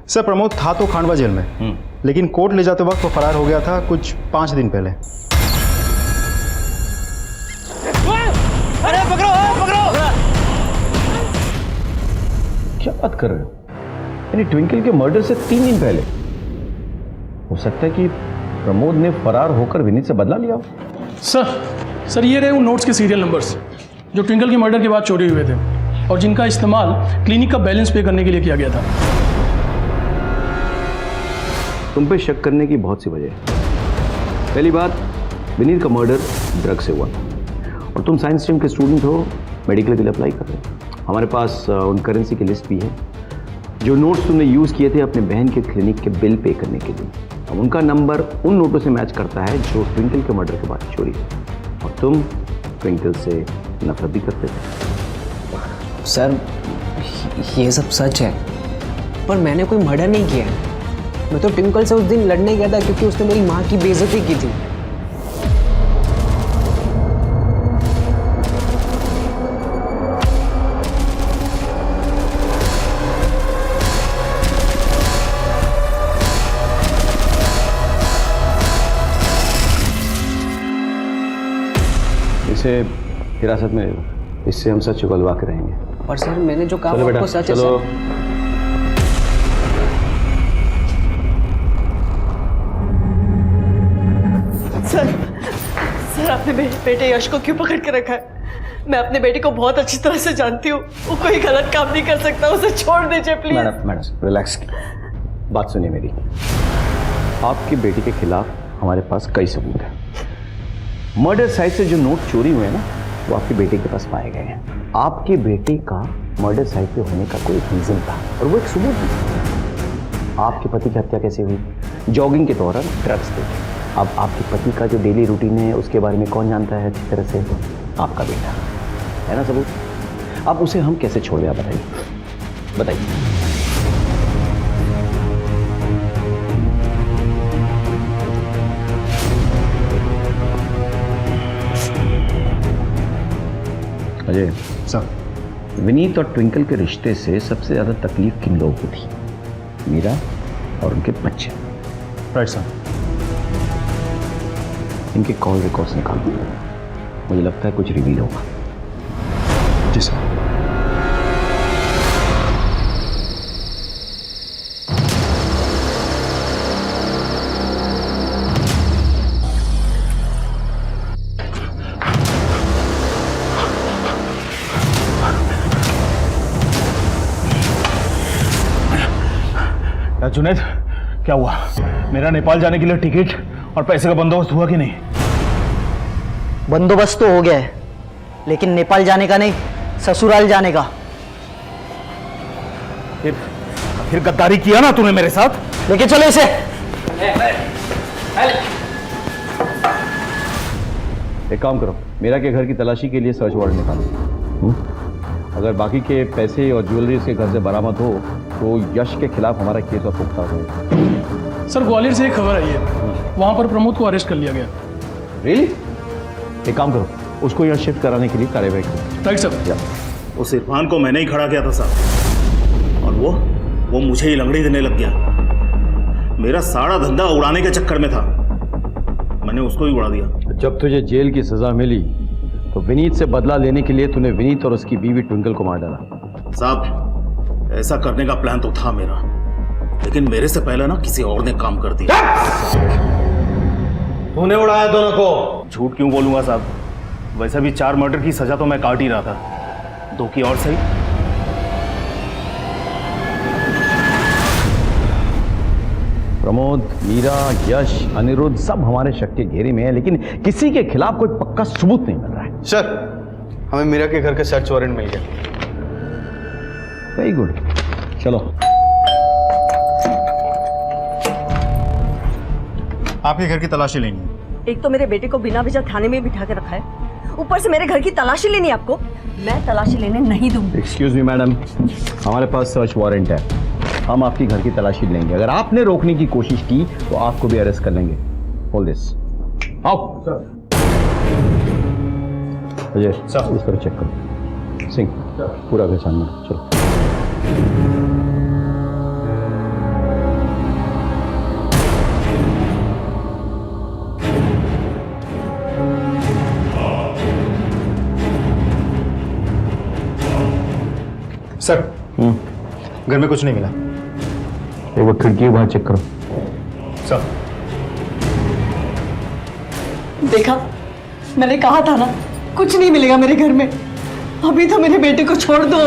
सर, प्रमोद था तो खांडवा जेल में, लेकिन कोर्ट ले जाते वक्त वो फरार हो गया था कुछ 5 दिन पहले। अरे पकड़ो पकड़ो! क्या बात कर रहे हो? यानी ट्विंकल के मर्डर से 3 दिन पहले? हो सकता है कि प्रमोद ने फरार होकर विनीत से बदला लिया हो। सर ये रहे उन नोट्स के सीरियल नंबर्स जो ट्विंकल के मर्डर के बाद चोरी हुए थे और जिनका इस्तेमाल क्लिनिक का बैलेंस पे करने के लिए किया गया था। तुम पे शक करने की बहुत सी वजह है। पहली बात, विनीत का मर्डर ड्रग से हुआ और तुम साइंस स्ट्रीम के स्टूडेंट हो, मेडिकल के लिए अप्लाई कर रहे हो। हमारे पास उन करेंसी की लिस्ट भी है जो नोट्स तुमने यूज़ किए थे अपने बहन के क्लिनिक के बिल पे करने के लिए। अब उनका नंबर उन नोटों से मैच करता है जो ट्विंकल के मर्डर के बाद चोरी हुई, और तुम ट्विंकल से नफरत भी करते थे। सर ये सब सच है, पर मैंने कोई मर्डर नहीं किया है। मैं तो ट्विंकल से उस दिन लड़ने गया था क्योंकि उसने मेरी माँ की बेइज्जती की थी। इसे हिरासत में ले लो, इससे हम सच उगलवा के रहेंगे। और सर मैंने जो कहा चलो बेटा, आपको सच है चलो। सर सर आपने मेरे बेटे यश को क्यों पकड़ के रखा है? मैं अपने बेटे को बहुत अच्छी तरह से जानती हूँ, वो कोई गलत काम नहीं कर सकता, उसे छोड़ दीजिए प्लीज। मैडम रिलैक्स, बात सुनिए मेरी। आपकी बेटी के खिलाफ हमारे पास कई सबूत हैं। मर्डर साइट से जो नोट चोरी हुए हैं ना, वो आपकी बेटी के पास पाए गए हैं। आपके बेटे का मर्डर साइट पे होने का कोई रीजन था और वो एक सबूत भी। आपके पति की हत्या कैसे हुई? जॉगिंग के दौरान ड्रग्स थे। अब आपके पति का जो डेली रूटीन है उसके बारे में कौन जानता है अच्छी तरह से? आपका बेटा है ना सबूत। अब उसे हम कैसे छोड़ दें, आप बताइए बताइए। अजय सर, विनीत और ट्विंकल के रिश्ते से सबसे ज्यादा तकलीफ किन लोगों को थी? मीरा और उनके बच्चे। Right sir. इनके कॉल रिकॉर्ड्स निकालो, मुझे लगता है कुछ रिवील होगा। जी सर। जुनैद, क्या हुआ? मेरा नेपाल जाने के लिए टिकट और पैसे का बंदोबस्त हुआ कि नहीं? बंदोबस्त तो हो गया है, लेकिन नेपाल जाने का नहीं, ससुराल जाने का। फिर गद्दारी किया ना तूने मेरे साथ? लेके चलो इसे। एक काम करो, मीरा के घर की तलाशी के लिए सर्च वारंट निकालो। अगर बाकी के पैसे और ज्वेलरी उसके घर से बरामद हो तो यश के खिलाफ हमारा केस और पुख्ता हो। सर ग्वालियर से एक खबर आई है, वहां पर प्रमोद को अरेस्ट कर लिया गया। रियली? एक काम करो, उसको यहाँ शिफ्ट कराने के लिए कार्यवाही करो। Right sir. उस इरफान को मैंने ही खड़ा किया था साहब, और वो मुझे ही लंगड़ी देने लग गया। मेरा सारा धंधा उड़ाने के चक्कर में था, मैंने उसको ही उड़ा दिया। जब तुझे जेल की सजा मिली तो विनीत से बदला लेने के लिए तूने विनीत और उसकी बीवी ट्विंकल को मार डाला। साहब ऐसा करने का प्लान तो था मेरा, लेकिन मेरे से पहले ना किसी और ने काम कर दिया। तूने उड़ाया दोनों को। झूठ क्यों बोलूंगा साहब, वैसे भी 4 मर्डर की सजा तो मैं काट ही रहा था, 2 की और सही। प्रमोद, मीरा, यश, अनिरुद्ध सब हमारे शक के घेरे में है, लेकिन किसी के खिलाफ कोई पक्का सबूत नहीं मिल रहा है। सर, हमें मीरा के घर का सर्च वारंट मिल गया। वेरी गुड, चलो। आपके घर की तलाशी लेनी है। एक तो मेरे बेटे को बिना वजह थाने में बिठा के रखा है, ऊपर से मेरे घर की तलाशी लेनी है आपको। मैं तलाशी लेने नहीं दूंगी। एक्सक्यूज मी मैडम, हमारे पास सर्च वारंट है, हम आपकी घर की तलाशी लेंगे। अगर आपने रोकने की कोशिश की तो आपको भी अरेस्ट कर लेंगे। Hold this. आओ अजय, इस पर चेक करो। सिंह, पूरा घर सामने, चलो। सर, घर में कुछ नहीं मिला। एक बार खिड़की बाहर चेक करो। सर, देखा, मैंने कहा था ना, कुछ नहीं मिलेगा मेरे घर में। अभी तो मेरे बेटे को छोड़ दो।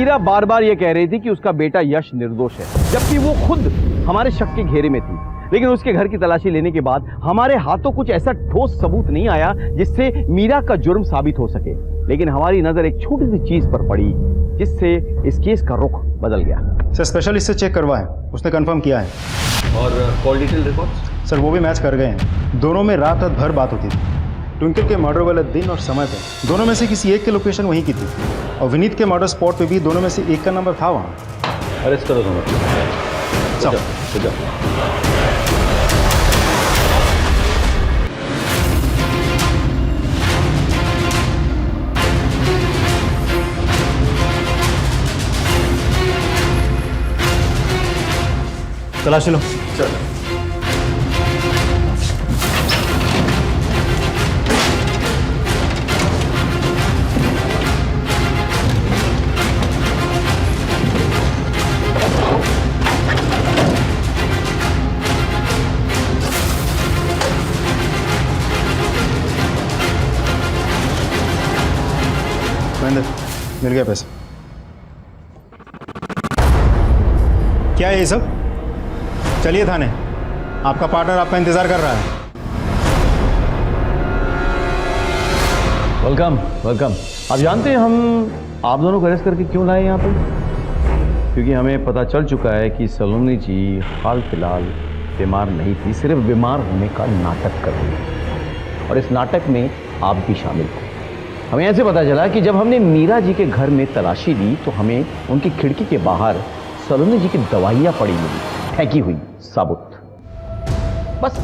मीरा बार बार ये कह रही थी कि उसका बेटा यश निर्दोष है, जबकि वो खुद हमारे शक के घेरे में थी। लेकिन उसके घर की तलाशी लेने के बाद हमारे हाथों कुछ ऐसा ठोस सबूत नहीं आया जिससे मीरा का जुर्म साबित हो सके। लेकिन हमारी नजर एक छोटी सी चीज पर पड़ी जिससे इस केस का रुख बदल गया। सर स्पेशलिस्ट से चेक करवाएं, उसने कंफर्म किया है। और कॉल डिटेल रिकॉर्ड्स? सर वो भी मैच कर गए हैं। दोनों में रात भर बात होती थी। ट्विंकल के मर्डर वाले दिन और समय पे दोनों में से किसी एक की लोकेशन वहीं की थी, और विनीत के मर्डर स्पॉट पे भी दोनों में से एक का नंबर था वहाँ। अरेस्ट करो दोनों। चलो। तलाशी लो। चलो। मिल गया पैसा। क्या है ये सब? चलिए थाने, आपका पार्टनर आपका इंतजार कर रहा है। Welcome welcome. आप जानते हैं हम आप दोनों को अरेस्ट करके क्यों लाए यहाँ पे? क्योंकि हमें पता चल चुका है कि सलोनी जी हाल फिलहाल बीमार नहीं थी, सिर्फ बीमार होने का नाटक कर रही है, और इस नाटक में आप भी शामिल हो। हमें ऐसे पता चला कि जब हमने मीरा जी के घर में तलाशी ली तो हमें उनकी खिड़की के बाहर सलोनी जी की दवाइयाँ पड़ी मिली, फेंकी हुई साबुत। बस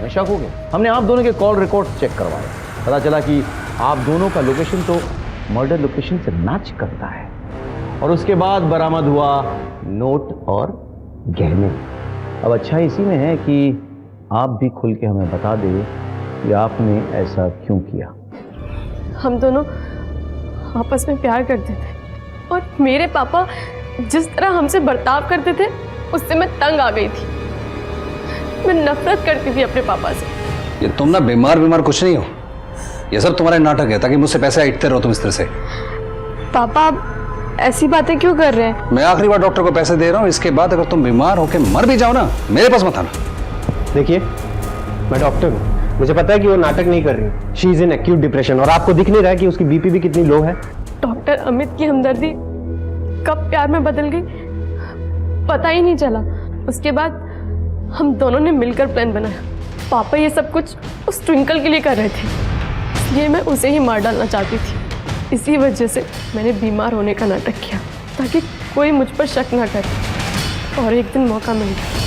मैं शक हो गया। हमने आप दोनों के कॉल रिकॉर्ड चेक करवाए, पता चला कि आप दोनों का लोकेशन तो मर्डर लोकेशन से मैच करता है। और उसके बाद बरामद हुआ नोट और गहने। अब अच्छा इसी में है कि आप भी खुल के हमें बता दें कि आपने ऐसा क्यों किया। हम दोनों आपस में प्यार करते थे, और मेरे पापा जिस तरह हमसे बर्ताव करते थे उससे मैं तंग आ गई थी। मैं नफरत करती थी अपने पापा से। ये तुम ना बीमार कुछ नहीं हो, ये सब तुम्हारा नाटक है ताकि मुझसे पैसे ऐंठते रहो तुम इस तरह से। पापा आप ऐसी बातें क्यों कर रहे हैं? मैं आखिरी बार डॉक्टर को पैसे दे रहा हूँ, इसके बाद अगर तुम बीमार होकर मर भी जाओ ना, मेरे पास मत आना। देखिए मैं डॉक्टर हूँ, मुझे पता है कि वो नाटक नहीं कर रही। She is in acute depression, और आपको दिख नहीं रहा है कि उसकी बीपी भी कितनी लो है। डॉक्टर अमित की हमदर्दी कब प्यार में बदल गई पता ही नहीं चला। उसके बाद हम दोनों ने मिलकर प्लान बनाया। पापा ये सब कुछ उस ट्विंकल के लिए कर रहे थे, इसलिए मैं उसे ही मार डालना चाहती थी। इसी वजह से मैंने बीमार होने का नाटक किया ताकि कोई मुझ पर शक ना करे। और एक दिन मौका मिल गया।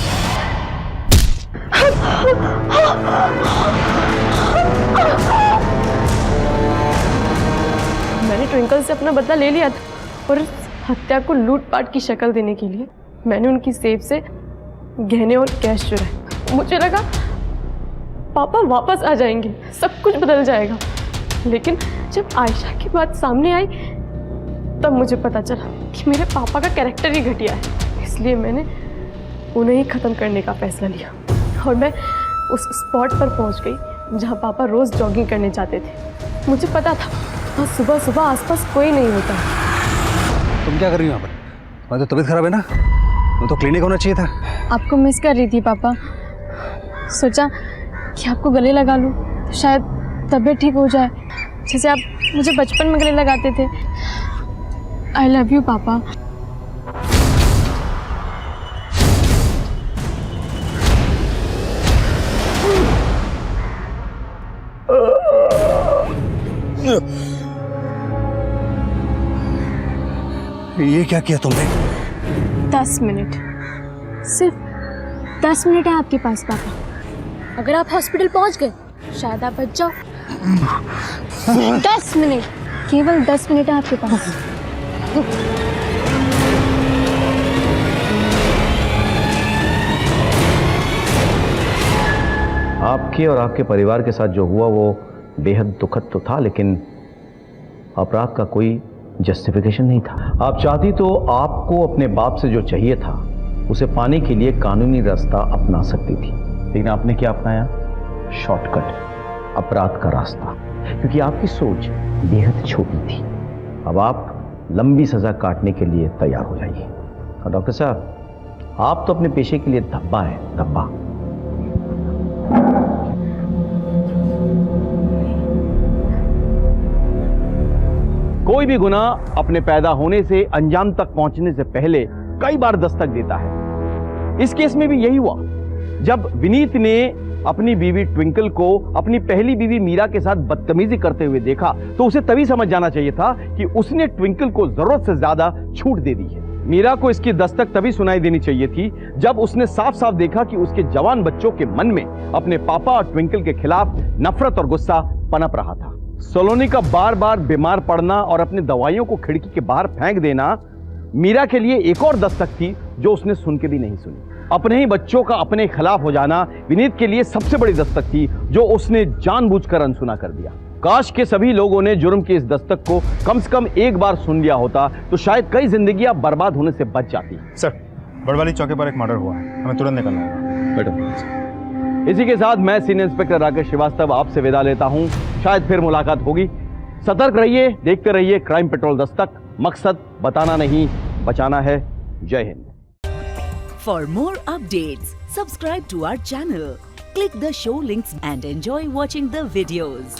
मैंने ट्विंकल से अपना बदला ले लिया था, और इस हत्या को लूटपाट की शक्ल देने के लिए मैंने उनकी सेफ से गहने और कैश चुराए। मुझे लगा पापा वापस आ जाएंगे, सब कुछ बदल जाएगा। लेकिन जब आयशा की बात सामने आई तब मुझे पता चला कि मेरे पापा का कैरेक्टर ही घटिया है। इसलिए मैंने उन्हें ही ख़त्म करने का फैसला लिया, और मैं उस स्पॉट पर पहुंच गई जहां पापा रोज़ जॉगिंग करने जाते थे। मुझे पता था वहाँ सुबह सुबह आसपास कोई नहीं होता। तुम क्या कर रही हो यहाँ पर? तुम्हारी तो तबीयत खराब है ना, तुम्हें तो क्लिनिक होना चाहिए था। आपको मिस कर रही थी पापा, सोचा कि आपको गले लगा लूँ तो शायद तबीयत ठीक हो जाए, जैसे आप मुझे बचपन में गले लगाते थे। आई लव यू पापा। ये क्या किया तुमने? 10 मिनट, सिर्फ 10 मिनट है आपके पास पापा। अगर आप हॉस्पिटल पहुंच गए शायद आप बच जाओ। 10 मिनट, केवल 10 मिनट है आपके पास। आपके और आपके परिवार के साथ जो हुआ वो बेहद दुखद तो था, लेकिन अपराध का कोई जस्टिफिकेशन नहीं था। आप चाहती तो आपको अपने बाप से जो चाहिए था उसे पाने के लिए कानूनी रास्ता अपना सकती थी, लेकिन आपने क्या अपनाया? शॉर्टकट, अपराध का रास्ता, क्योंकि आपकी सोच बेहद छोटी थी। अब आप लंबी सजा काटने के लिए तैयार हो जाइए। और डॉक्टर साहब, आप तो अपने पेशे के लिए धब्बा है, धब्बा। कोई भी गुनाह अपने पैदा होने से अंजाम तक पहुंचने से पहले कई बार दस्तक देता है। इस केस में भी यही हुआ। जब विनीत ने अपनी बीवी ट्विंकल को अपनी पहली बीवी मीरा के साथ बदतमीजी करते हुए देखा तो उसे तभी समझ जाना चाहिए था कि उसने ट्विंकल को जरूरत से ज्यादा छूट दे दी है। मीरा को इसकी दस्तक तभी सुनाई देनी चाहिए थी जब उसने साफ साफ देखा कि उसके जवान बच्चों के मन में अपने पापा और ट्विंकल के खिलाफ नफरत और गुस्सा पनप रहा था। सलोनी का बार बार बीमार पड़ना और अपनी दवाइयों को खिड़की के बाहर फेंक देना मीरा के लिए एक और दस्तक थी जो उसने सुन के भी नहीं सुनी। अपने ही बच्चों का अपने खिलाफ हो जाना विनीत के लिए सबसे बड़ी दस्तक थी जो उसने जानबूझकर अनसुना कर दिया। काश के सभी लोगों ने जुर्म की इस दस्तक को कम से कम एक बार सुन लिया होता तो शायद कई जिंदगियां बर्बाद होने से बच जाती। सर, बड़वाली चौकी पर एक मर्डर हुआ है, हमें तुरंत निकलना होगा। मैडम, इसी के साथ मैं सीनियर इंस्पेक्टर राकेश श्रीवास्तव आपसे विदा लेता हूं। शायद फिर मुलाकात होगी। सतर्क रहिए, देखते रहिए क्राइम पेट्रोल दस्तक। मकसद बताना नहीं, बचाना है। जय Hind. For more updates, subscribe to our channel, click the show links and enjoy watching the videos.